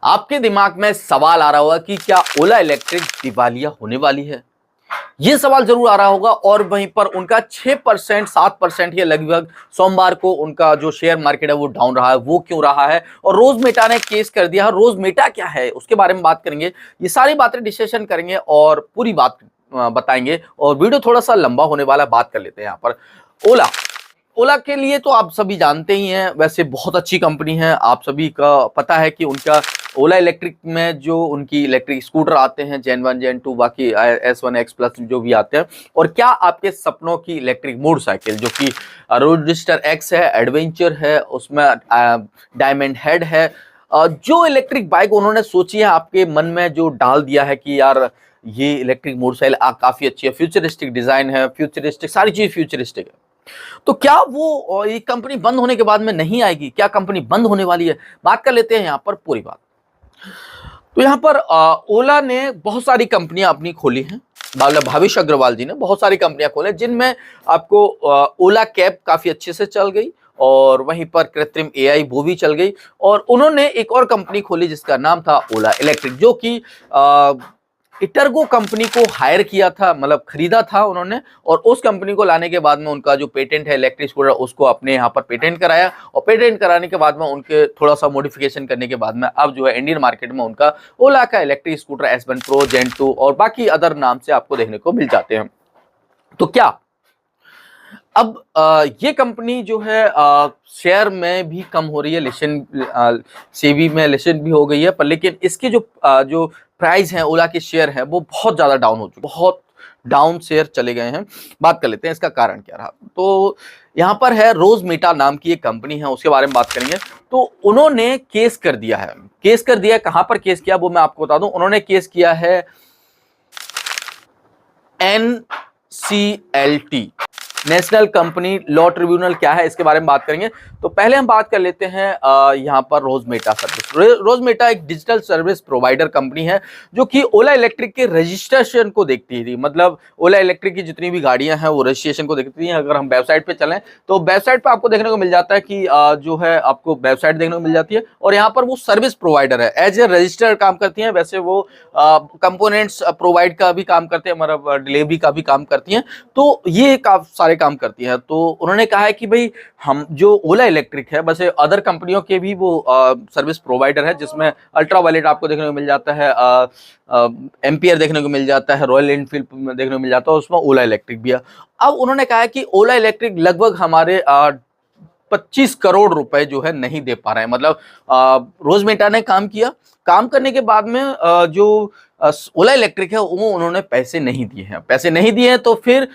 आपके दिमाग में सवाल आ रहा होगा कि क्या ओला इलेक्ट्रिक दिवालिया होने वाली है। यह सवाल जरूर आ रहा होगा और वहीं पर उनका 6% 7% ही लगभग सोमवार को उनका जो शेयर मार्केट है वो डाउन रहा है। वो क्यों रहा है और रोजमेटा ने केस कर दिया है। रोजमेटा क्या है उसके बारे में बात करेंगे। ये सारी बातें डिस्कशन करेंगे और पूरी बात बताएंगे और वीडियो थोड़ा सा लंबा होने वाला है। बात कर लेते हैं यहाँ पर ओला। ओला के लिए तो आप सभी जानते ही हैं, वैसे बहुत अच्छी कंपनी है। आप सभी का पता है कि उनका ओला इलेक्ट्रिक में जो उनकी इलेक्ट्रिक स्कूटर आते हैं जेन 1 जेन 2 बाकी S1 X प्लस जो भी आते हैं, और क्या आपके सपनों की इलेक्ट्रिक मोटरसाइकिल जो कि रोडस्टर X है, एडवेंचर है, उसमें डायमंड हेड है, जो इलेक्ट्रिक बाइक उन्होंने सोची है आपके मन में जो डाल दिया है कि यार ये इलेक्ट्रिक मोटरसाइकिल काफी अच्छी है, फ्यूचरिस्टिक डिजाइन है, फ्यूचरिस्टिक सारी चीज फ्यूचरिस्टिक है, तो क्या वो ये कंपनी बंद होने के बाद में नहीं आएगी? क्या कंपनी बंद होने वाली है? बात कर लेते हैं यहाँ पर पूरी बात। तो यहाँ पर ओला ने बहुत सारी कंपनियां अपनी खोली हैं। भावेश अग्रवाल जी ने बहुत सारी कंपनियां खोली जिनमें आपको ओला कैब काफी अच्छे से चल गई और वहीं पर कृत्रिम AI वो भी चल गई, और उन्होंने एक और कंपनी खोली जिसका नाम था ओला इलेक्ट्रिक, जो कि इटर्गो कंपनी को हायर किया था, मतलब खरीदा था उन्होंने, और उस कंपनी को लाने के बाद में उनका जो पेटेंट है इलेक्ट्रिक स्कूटर उसको अपने यहाँ पर पेटेंट कराया, और पेटेंट कराने के बाद में उनके थोड़ा सा मॉडिफिकेशन करने के बाद में अब जो है इंडियन मार्केट में उनका ओला का इलेक्ट्रिक स्कूटर S1 Pro जेन 2 और बाकी अदर नाम से आपको देखने को मिल जाते हैं। तो क्या अब ये कंपनी जो है शेयर में भी कम हो रही है, लिस्टेड सेबी में लिस्टेड भी हो गई है, पर लेकिन इसके जो प्राइस है ओला के शेयर है वो बहुत ज्यादा डाउन हो चुके, बहुत डाउन शेयर चले गए हैं। बात कर लेते हैं इसका कारण क्या रहा। तो यहाँ पर है रोजमेटा नाम की एक कंपनी है, उसके बारे में बात करेंगे। तो उन्होंने केस कर दिया है। केस कर दिया है, कहां पर केस किया वो मैं आपको बता दूं। उन्होंने केस किया है NCLT, national company law tribunal. क्या है इसके बारे में बात करेंगे। तो पहले हम बात कर लेते हैं यहाँ पर रोजमेटा सर्विस। रोजमेटा एक डिजिटल सर्विस प्रोवाइडर कंपनी है जो कि ओला इलेक्ट्रिक के रजिस्ट्रेशन को देखती थी, मतलब ओला इलेक्ट्रिक की जितनी भी गाड़ियां हैं वो रजिस्ट्रेशन को देखती हैं। अगर हम वेबसाइट पे चलें तो वेबसाइट पे आपको देखने को मिल जाता है कि जो है आपको वेबसाइट देखने को मिल जाती है, और यहाँ पर वो सर्विस प्रोवाइडर है, एज ए रजिस्टर काम करती है। वैसे वो कंपोनेंट्स प्रोवाइड का भी काम करते हैं, मतलब डिलीवरी का भी काम करती हैं, तो ये काफी काम करती है। तो उन्होंने कहा है कि भाई हम जो ओला इलेक्ट्रिक है, वैसे अदर कंपनियों के भी वो सर्विस प्रोवाइडर है, जिसमें अल्ट्रा वायलेट आपको देखने को मिल जाता है, एम्पियर देखने को मिल जाता है, रॉयल एनफील्ड देखने को मिल जाता है, उसमें ओला इलेक्ट्रिक भी है। अब उन्होंने कहा है कि ओला इलेक्ट्रिक लगभग हमारे 25 करोड़ रुपए जो है नहीं दे पा रहे हैं। मतलब रोजमेटा ने काम किया, काम करने के बाद में जो ओला इलेक्ट्रिक है वो उन्होंने पैसे नहीं दिए हैं। पैसे नहीं दिए हैं तो फिर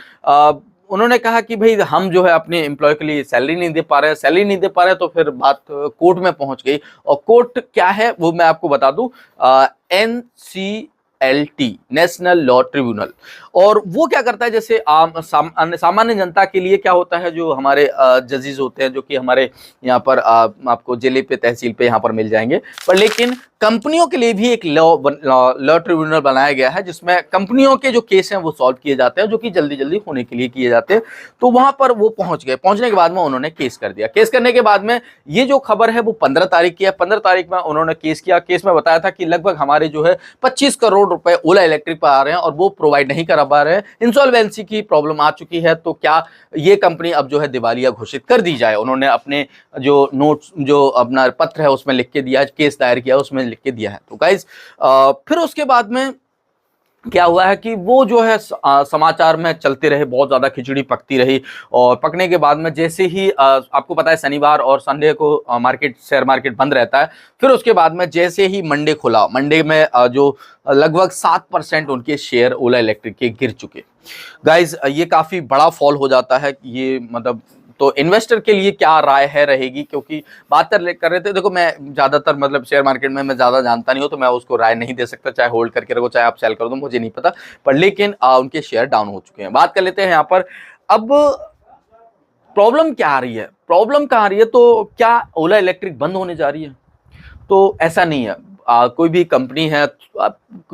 उन्होंने कहा कि भाई हम जो है अपने एम्प्लॉय के लिए सैलरी नहीं दे पा रहे हैं, सैलरी नहीं दे पा रहे हैं, तो फिर बात कोर्ट में पहुंच गई। और कोर्ट क्या है वो मैं आपको बता दूं, NCLT, नेशनल लॉ ट्रिब्यूनल। और वो क्या करता है, जैसे सामान्य जनता के लिए क्या होता है, जो हमारे जजेस होते हैं जो कि हमारे यहाँ पर आपको जिले पे तहसील पे यहाँ पर मिल जाएंगे, पर लेकिन कंपनियों के लिए भी एक लॉ ट्रिब्यूनल बनाया गया है जिसमें कंपनियों के जो केस हैं वो सॉल्व किए जाते हैं, जो कि जल्दी जल्दी होने के लिए किए जाते हैं। तो वहां पर वो पहुंच गए। पहुंचने के बाद में उन्होंने केस कर दिया। केस करने के बाद में ये जो खबर है वो 15 तारीख की है। 15 तारीख में उन्होंने केस किया। केस में बताया था कि लगभग हमारे जो है 25 करोड़ रुपए ओला इलेक्ट्रिक पर आ रहे हैं और वो प्रोवाइड नहीं करा पा रहे हैं, इंसॉल्वेंसी की प्रॉब्लम आ चुकी है, तो क्या ये कंपनी अब जो है दिवालिया घोषित कर दी जाए। उन्होंने अपने जो नोट्स, जो अपना पत्र है उसमें लिख के दिया, केस दायर किया उसमें लिख के दिया है। तो गाइस फिर उसके बाद में क्या हुआ है कि वो जो है समाचार में चलते रहे, बहुत ज्यादा खिचड़ी पकती रही, और पकने के बाद में जैसे ही आपको पता है शनिवार और संडे को मार्केट, शेयर मार्केट बंद रहता है। फिर उसके बाद में जैसे ही मंडे खुला, मंडे में जो लगभग 7% उनके शेयर ओला इलेक्ट्रिक के गिर चुके। गाइज ये काफी बड़ा फॉल हो जाता है ये, मतलब तो इन्वेस्टर के लिए क्या राय है रहेगी, क्योंकि बात कर रहे थे। देखो मैं ज्यादातर मतलब शेयर मार्केट में मैं ज्यादा जानता नहीं हूं, तो मैं उसको राय नहीं दे सकता, चाहे होल्ड करके रखो चाहे आप सेल कर दो, मुझे नहीं पता, पर लेकिन उनके शेयर डाउन हो चुके हैं। बात कर लेते हैं यहाँ पर अब प्रॉब्लम क्या आ रही है। प्रॉब्लम कहाँ आ रही है, तो क्या ओला इलेक्ट्रिक बंद होने जा रही है? तो ऐसा नहीं है। कोई भी कंपनी है,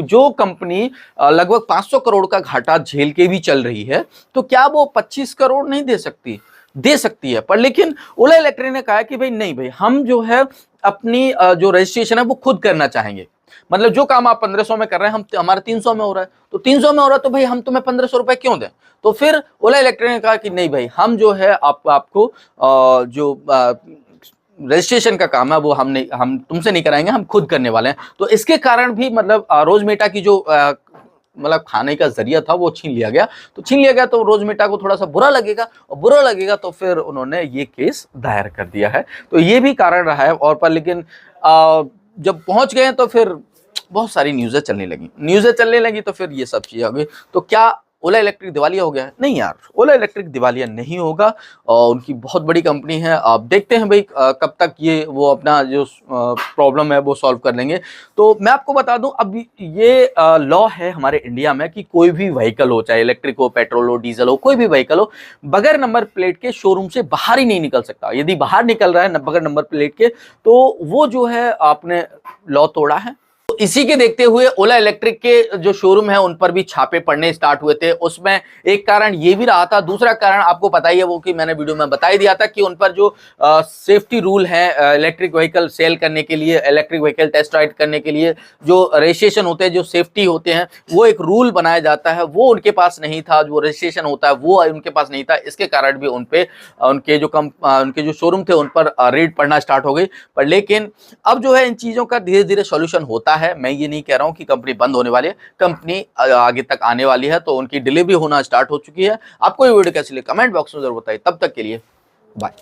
जो कंपनी लगभग 500 करोड़ का घाटा झेल के भी चल रही है, तो क्या वो 25 करोड़ नहीं दे सकती? दे सकती है। पर लेकिन ओला इलेक्ट्रिक ने कहा कि भाई नहीं भाई, हम जो है अपनी जो रजिस्ट्रेशन है वो खुद करना चाहेंगे। मतलब जो काम आप 1500 में कर रहे हैं, हम हमारा 300 में हो रहा है, तो 300 में हो रहा है तो भाई हम तुम्हें 1500 रुपए क्यों दें। तो फिर ओला इलेक्ट्रिक ने कहा कि नहीं भाई, हम जो है आपको जो रजिस्ट्रेशन का काम है वो हम तुमसे नहीं कराएंगे, हम खुद करने वाले हैं। तो इसके कारण भी मतलब रोजमेटा की जो मतलब खाने का जरिया था वो छीन लिया गया। तो छीन लिया गया तो रोजमेटा को थोड़ा सा बुरा लगेगा, और बुरा लगेगा तो फिर उन्होंने ये केस दायर कर दिया है। तो ये भी कारण रहा है। और पर लेकिन जब पहुंच गए तो फिर बहुत सारी न्यूज़ें चलने लगी तो फिर ये सब चीजें हो गई। तो क्या ओला इलेक्ट्रिक दिवालिया हो गया है? नहीं यार, ओला इलेक्ट्रिक दिवालिया नहीं होगा। और उनकी बहुत बड़ी कंपनी है। आप देखते हैं भाई कब तक ये वो अपना जो प्रॉब्लम है वो सॉल्व कर लेंगे। तो मैं आपको बता दूं, अब ये लॉ है हमारे इंडिया में कि कोई भी व्हीकल हो, चाहे इलेक्ट्रिक हो, पेट्रोल हो, डीजल हो, कोई भी व्हीकल हो, बगैर नंबर प्लेट के शोरूम से बाहर ही नहीं निकल सकता। यदि बाहर निकल रहा है बगैर नंबर प्लेट के, तो वो जो है आपने लॉ तोड़ा है। तो इसी के देखते हुए ओला इलेक्ट्रिक के जो शोरूम है उन पर भी छापे पड़ने स्टार्ट हुए थे। उसमें एक कारण ये भी रहा था। दूसरा कारण आपको पता ही है, वो कि मैंने वीडियो में बता ही दिया था कि उन पर जो सेफ्टी रूल है इलेक्ट्रिक व्हीकल सेल करने के लिए, इलेक्ट्रिक व्हीकल टेस्ट राइड करने के लिए जो रजिस्ट्रेशन होते हैं, जो सेफ्टी होते हैं, वो एक रूल बनाया जाता है, वो उनके पास नहीं था। जो रजिस्ट्रेशन होता है वो उनके पास नहीं था। इसके कारण भी उनके जो शोरूम थे उन पर रेड पड़ना स्टार्ट हो गई। पर लेकिन अब जो है इन चीजों का धीरे धीरे सॉल्यूशन होता है। मैं ये नहीं कह रहा हूं कि कंपनी बंद होने वाली है, कंपनी आगे तक आने वाली है। तो उनकी डिलीवरी होना स्टार्ट हो चुकी है। आपको ये वीडियो कैसी लगी कमेंट बॉक्स में जरूर बताइए। तब तक के लिए बाय।